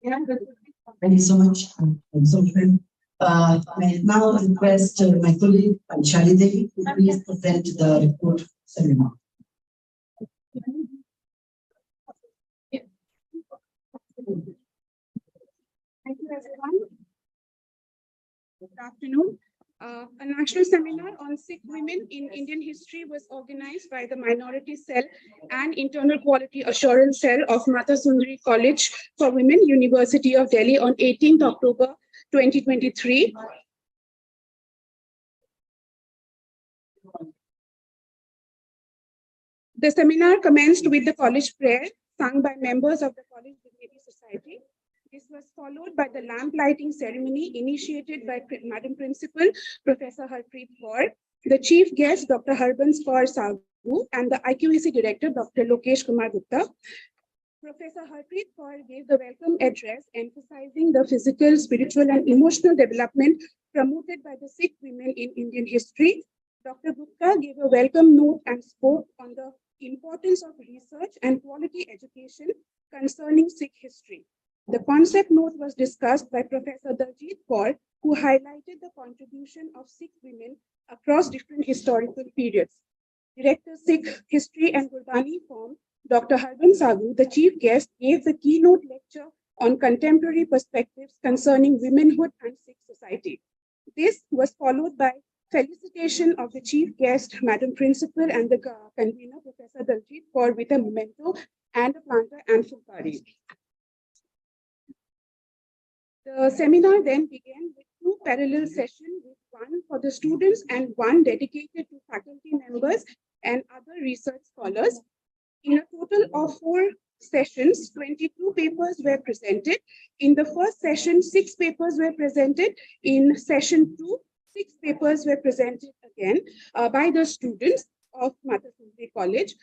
Thank you so much. I'm so thrilled. I now request my colleague Shali Devi to please present the report seminar. Thank you, everyone. Good afternoon. A national seminar on Sikh women in Indian history was organized by the Minority Cell and Internal Quality Assurance Cell of Mata Sundari College for Women, University of Delhi on 18th October 2023. The seminar commenced with the college prayer sung by members of the College Dignity Society. This was followed by the lamp lighting ceremony initiated by Madam Principal, Professor Harpreet Kaur, the chief guest, Dr. Harbans Kaur Sagu, and the IQEC director, Dr. Lokesh Kumar Gupta. Professor Harpreet Kaur gave the welcome address emphasizing the physical, spiritual, and emotional development promoted by the Sikh women in Indian history. Dr. Gupta gave a welcome note and spoke on the importance of research and quality education concerning Sikh history. The concept note was discussed by Professor Daljit Kaur, who highlighted the contribution of Sikh women across different historical periods. Director Sikh History and Gurbani Form, Dr. Harbans Sagu, the chief guest, gave the keynote lecture on contemporary perspectives concerning womanhood and Sikh society. This was followed by felicitation of the chief guest, Madam Principal, and the convener, Professor Daljit Kaur, with a memento and a planter and fulkari. The seminar then began with two parallel sessions, with one for the students and one dedicated to faculty members and other research scholars. In a total of 4 sessions, 22 papers were presented. In the first session, 6 papers were presented. In session 2, 6 papers were presented again by the students of Mata Sundari College.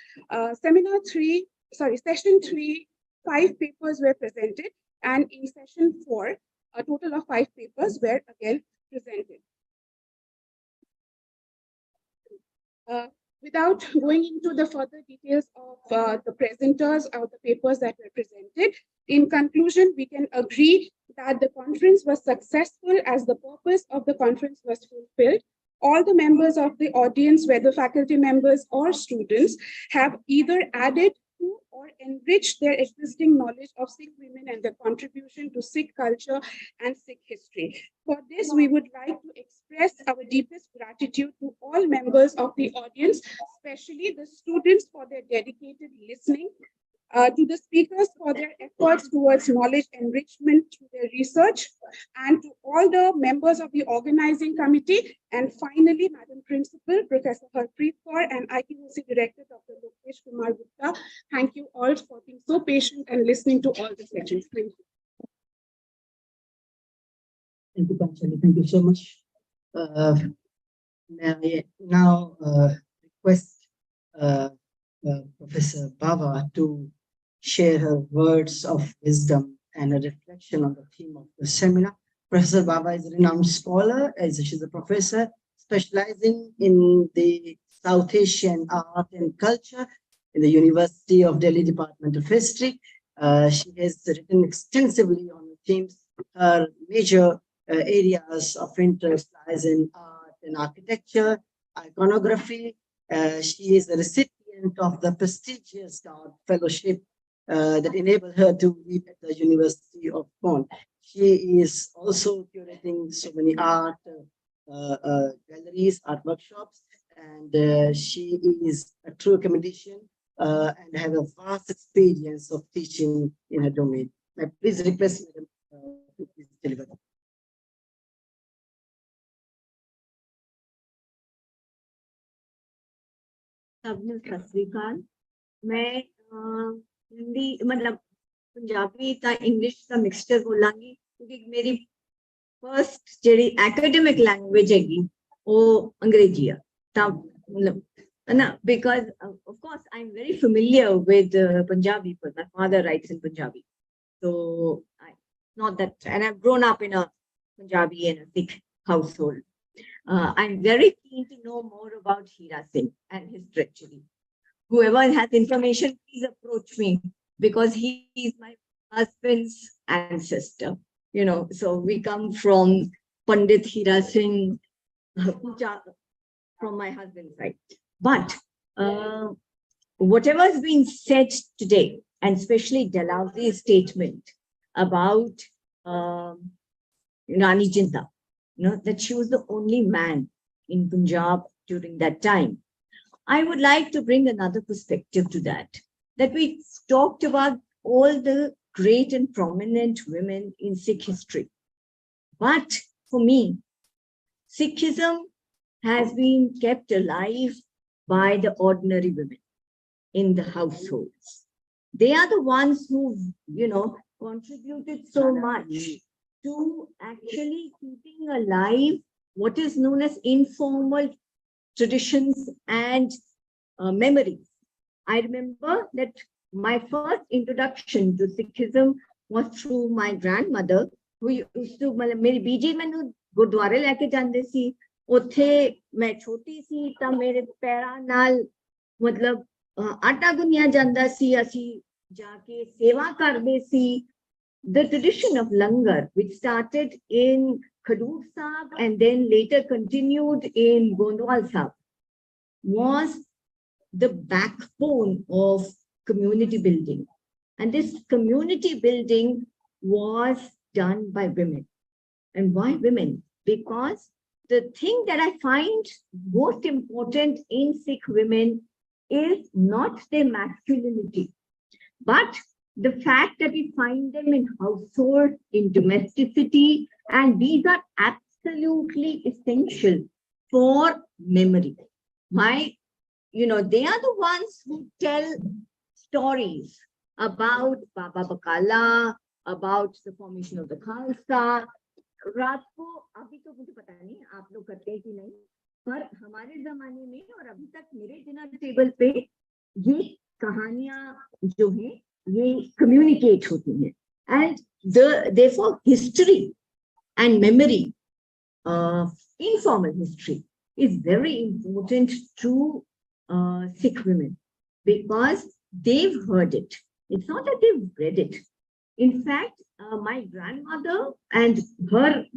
Session 3, 5 papers were presented, and in session 4, a total of 5 papers were again presented. Without going into the further details of the presenters or the papers that were presented, in conclusion, we can agree that the conference was successful as the purpose of the conference was fulfilled. All the members of the audience, whether faculty members or students, have either added to or enriched their existing knowledge of Sikh women and their contribution to Sikh culture and Sikh history. For this, we would like to express our deepest gratitude to all members of the audience, especially the students for their dedicated listening, to the speakers for their efforts towards knowledge enrichment through their research, and to all the members of the organizing committee, and finally, Madam Principal, Professor Harpreet Kaur, and IQEC Director, Dr. Lokesh Kumar Gupta. Thank you all for being so patient and listening to all the sessions. Thank you. Thank you, Panchali. Thank you so much. Now request Professor Bava to share her words of wisdom and a reflection on the theme of the seminar. Professor Bava is a renowned scholar, as she's a professor specializing in the South Asian art and culture in the University of Delhi Department of History. She has written extensively on the themes. Her major areas of interest lies in art and architecture, iconography. She is a recipient of the prestigious art fellowship that enabled her to live at the University of Bonn. She is also curating so many art galleries, art workshops, and she is a true academician and has a vast experience of teaching in her domain. Please request Madam to please deliver. सबने सत श्री अकाल मैं हिंदी मतलब पंजाबी ता English का mixture बोलांगी क्योंकि मेरी first JD academic language हैगी वो अंग्रेजी है ता मतलब है ना because of course I am very familiar with Punjabi because my father writes in Punjabi, so I not that, and I've grown up in a Punjabi and a Sikh household. I'm very keen to know more about Hira Singh and his treachery. Whoever has information, please approach me because he is my husband's ancestor, so we come from Pandit Hira Singh Puja from my husband's side. But whatever has been said today, and especially Dalhousy's statement about Rani Jinda, that she was the only man in Punjab during that time. I would like to bring another perspective to that we talked about all the great and prominent women in Sikh history. But for me, Sikhism has been kept alive by the ordinary women in the households. They are the ones who, contributed so much to actually keeping alive what is known as informal traditions and memories. I remember that my first introduction to Sikhism was through my grandmother, who used to, मेरी बीजी मैंने गुरुद्वारे लेके जाते सी, उथे मैं छोटी सी ता मेरे पैरां नाल मतलब आटा गुनिया जांदा सी, असी जाके सेवा करदे सी. The tradition of langar, which started in Khadur Sahib and then later continued in Gondwal Sahib, was the backbone of community building. And this community building was done by women. And why women? Because the thing that I find most important in Sikh women is not their masculinity, but the fact that we find them in household, in domesticity, and these are absolutely essential for memory. They are the ones who tell stories about Baba Bakala, about the formation of the Khalsa. रात को अभी तो मुझे पता नहीं आप लोग करते हैं कि नहीं, पर हमारे जमाने में और अभी तक मेरे डिनर टेबल पे ये कहानियां जो हैं ये communicate होती हैं. And therefore history and memory, informal history, is very important to Sikh women because they've heard it. It's not that they've read it. In fact, my grandmother and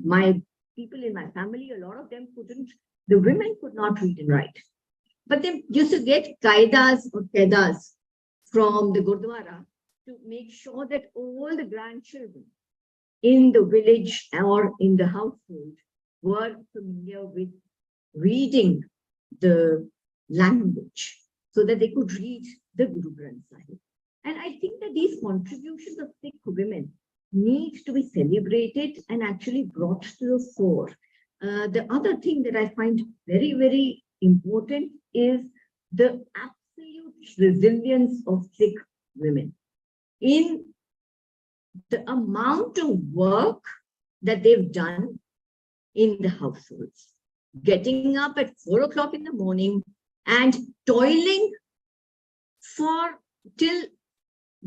my people in my family, a lot of them the women could not read and write. But they used to get kaidas or kedas from the Gurdwara to make sure that all the grandchildren in the village or in the household were familiar with reading the language so that they could read the Guru Granth Sahib. And I think that these contributions of Sikh women need to be celebrated and actually brought to the fore. The other thing that I find very, very important is the absolute resilience of Sikh women in the amount of work that they've done in the households, getting up at 4 o'clock in the morning and toiling till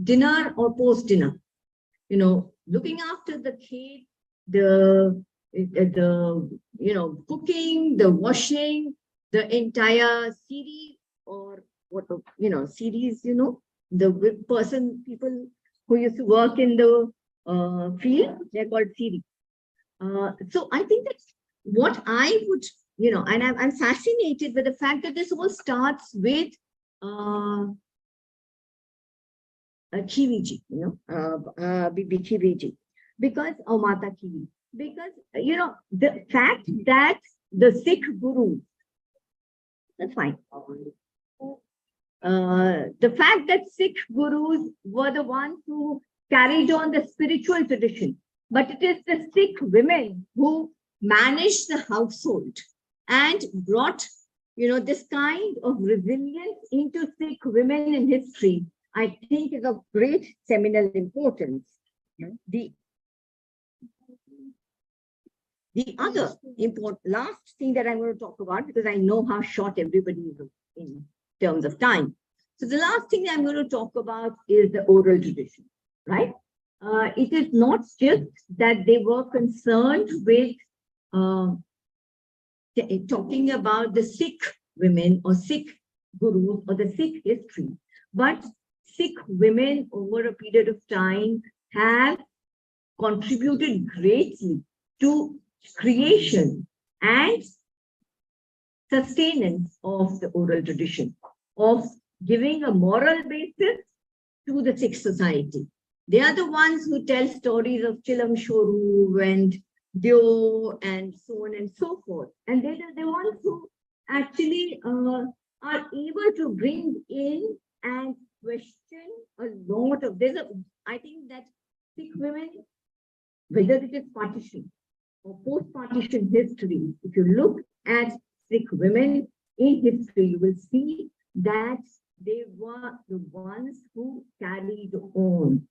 dinner or post dinner, looking after the kids, the cooking, the washing, the entire series or series, the people who used to work in the field, they're called series. So I think that what I would, and I'm fascinated with the fact that this all starts with Khiviji, Bibi Khiviji, because Mata Khivi, because the fact that the Sikh gurus, that's fine. The fact that Sikh gurus were the ones who carried on the spiritual tradition, but it is the Sikh women who managed the household and brought, this kind of resilience into Sikh women in history, I think is of great seminal importance. The other important last thing that I'm going to talk about, because I know how short everybody is in terms of time. So the last thing I'm going to talk about is the oral tradition, right? It is not just that they were concerned with talking about the Sikh women or Sikh gurus or the Sikh history, but Sikh women over a period of time have contributed greatly to creation and sustenance of the oral tradition, of giving a moral basis to the Sikh society. They are the ones who tell stories of Chilam Shoru and Dio and so on and so forth. And they are the ones who actually are able to bring in and question a lot of, I think that Sikh women, whether it is partition or post-partition history, if you look at Sikh women in history, you will see that they were the ones who carried on.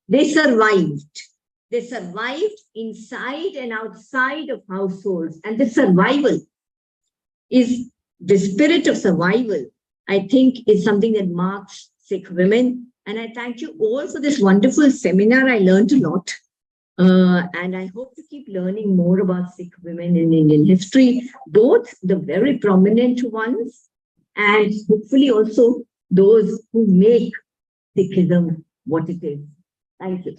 They survived. They survived inside and outside of households. And the survival is the spirit of survival, I think, is something that marks Sikh women. And I thank you all for this wonderful seminar. I learned a lot. And I hope to keep learning more about Sikh women in Indian history, both the very prominent ones and hopefully also those who make Sikhism what it is. Thank you.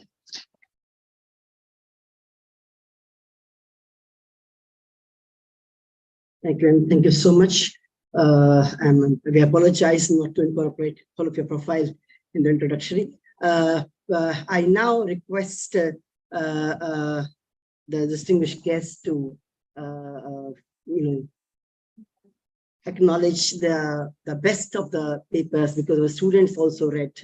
Thank you, and thank you so much. We apologize not to incorporate all of your profile in the introductory. I now request the distinguished guest to acknowledge the best of the papers, because the students also read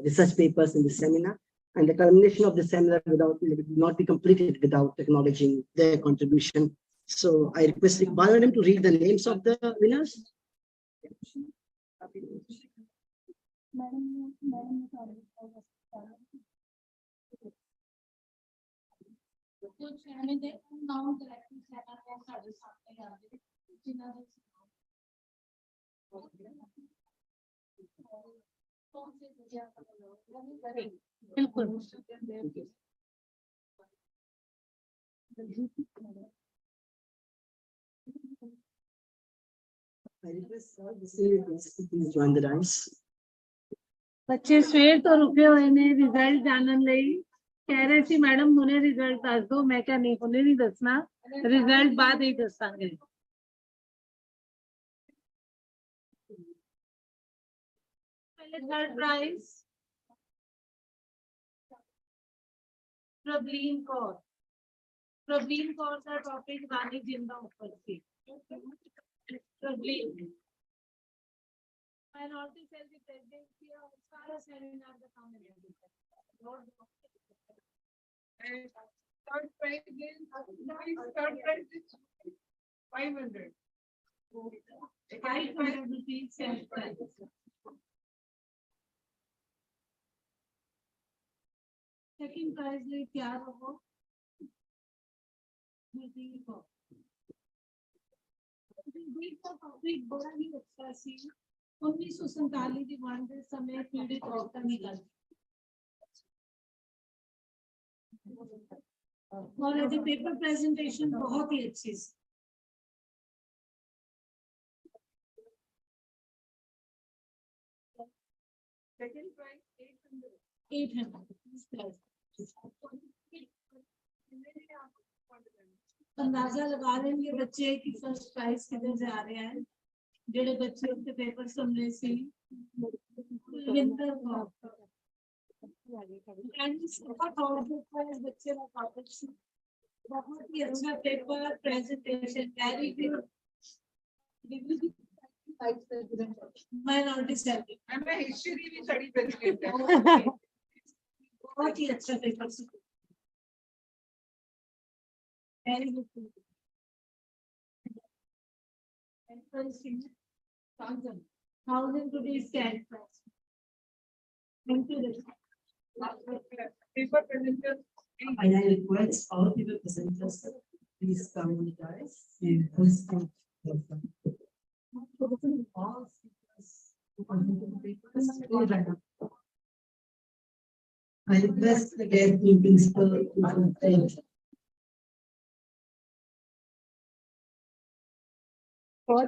research papers in the seminar, and the culmination of the seminar would not be completed without acknowledging their contribution. So I request Madam to read the names of the winners. I request all the senior guests to please join the dance. बच्चे सवेर तो रुके हुए ने result जानन लई कह रहे सी मैडम हुने रिजल्ट दस दो मैं क्या नहीं हुने नहीं दसना रिजल्ट बाद ही दसांगे पहले थर्ड प्राइज प्रवीण कौर का टॉपिक गाने जिंदा ऊपर से प्रवीण minority cell की presidency और सारा seminar का काम है and third prize is 500 rupees cash prize. Second prize ले तैयार हो टॉपिक बड़ा ही अच्छा सी 1947 की वंड के समय पीड़ित औरतां की गल और ये पेपर प्रेजेंटेशन बहुत ही अच्छी थी सेकंड प्राइस 800 अंदाजा लगा लेंगे बच्चे की फर्स्ट प्राइज किधर से आ रहे हैं जेडे बच्चे उसके पेपर सुनने से विंटर बच्चे बहुत ही अच्छा paper presentation very good minority cell मैं हिस्ट्री भी स्टडी प्रेजेंटेशन बहुत ही अच्छा paper very good thousand rupees cash prize. Thank you. Paper presenters. I request all people presenters please come on the dais and host all speakers who present the papers. Please rise up. I request the guest principal to present. और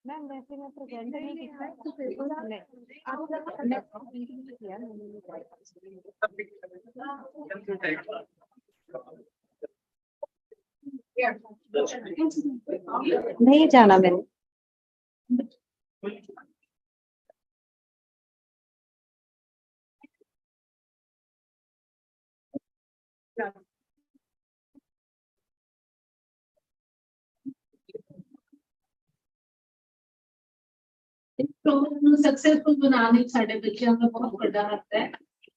ma'am वैसे मैं present नहीं किया तो paper नहीं आपका किया नहीं जाना मैंने प्रोग्राम ਨੂੰ ਸਕਸੈਸਫੁਲ ਬਣਾਉਣੇ ਸਾਡੇ ਬੱਚਿਆਂ ਦਾ ਬਹੁਤ ਵੱਡਾ ਹੱਥ ਹੈ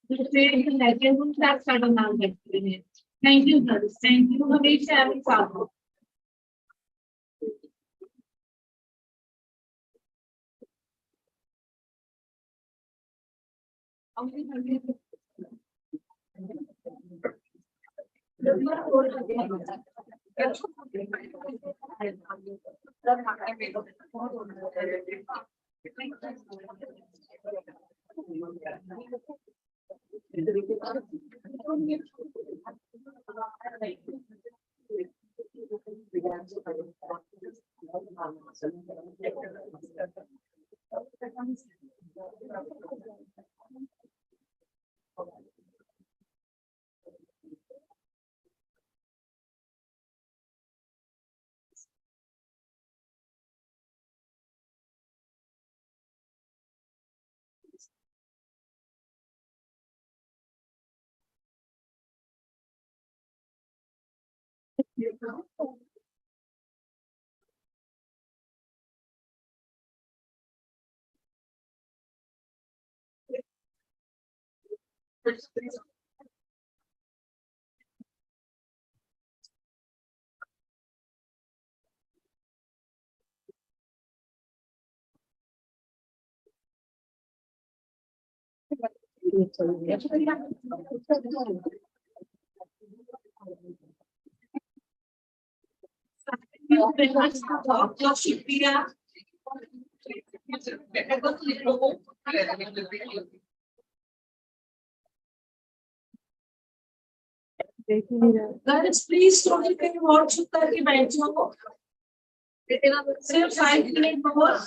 ਦੂਸਰੇ ਲੈ ਕੇ ਹੁਣ ਤੱਕ ਸਾਡਾ ਨਾਮ ਰੱਖਦੇ ਨੇ thank you sir thank you ਹਮੇਸ਼ਾ ਐਵੇਂ ਸਾਥ ਹੋ बहुत शुक्रिया गर्ल्स प्लीज थोड़ी कहीं और चुप करके बैठ जाओ सिर्फ 5 मिनट बहुत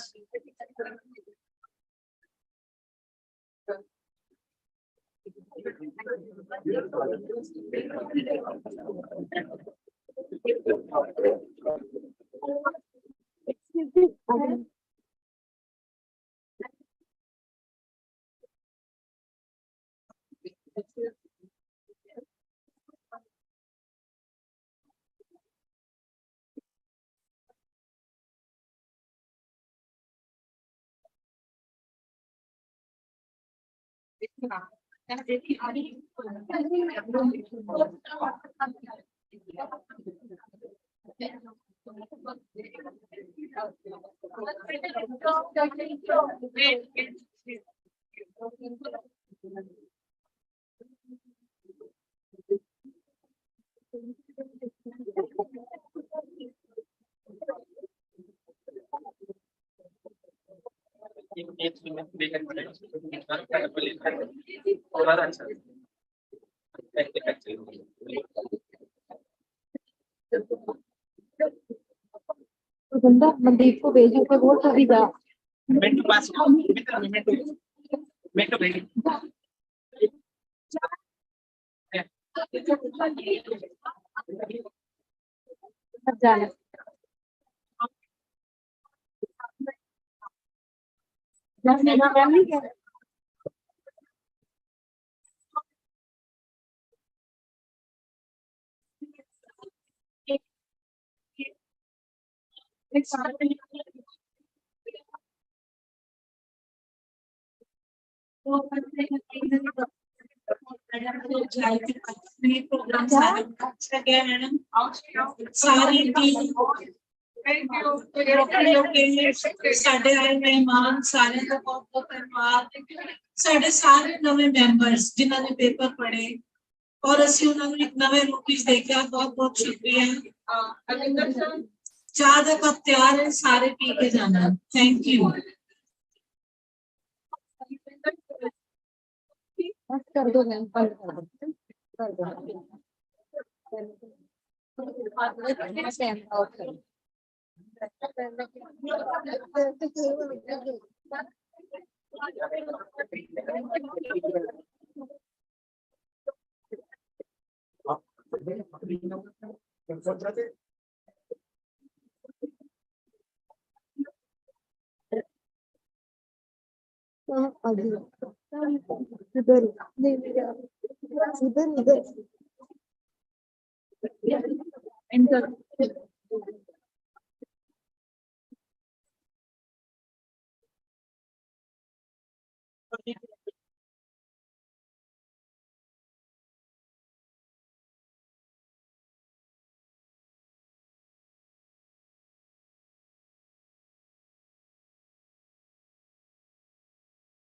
बंदा मनदीप को भेजो पर वो कभी जा मिनट पास मिनट भेज जाना प्रोग्राम अच्छा गया मैडम सारी टीम साढ़े आए मेहमान सारे का बहुत बहुत धन्यवाद साढ़े सारे नवे मैंबर्स जिन्होंने पेपर पढ़े और असि उन्होंने एक नवे रूप में देखा बहुत बहुत शुक्रिया चाह का कप तैयार है सारे पी के जाना थैंक यू बस कर दो मैम बंद कर दो Enter.